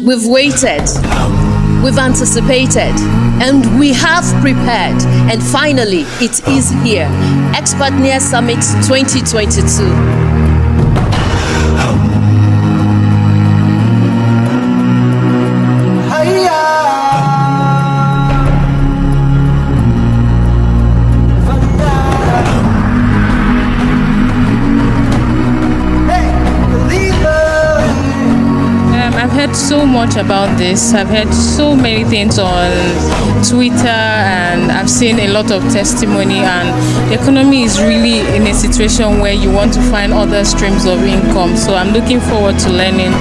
We've waited, we've anticipated, and we have prepared. And finally, it is here. Expertnaire Summit 2022. I've heard so much about this. I've heard so many things on Twitter, and I've seen a lot of testimony, and the economy is really in a situation where you want to find other streams of income. So I'm looking forward to learning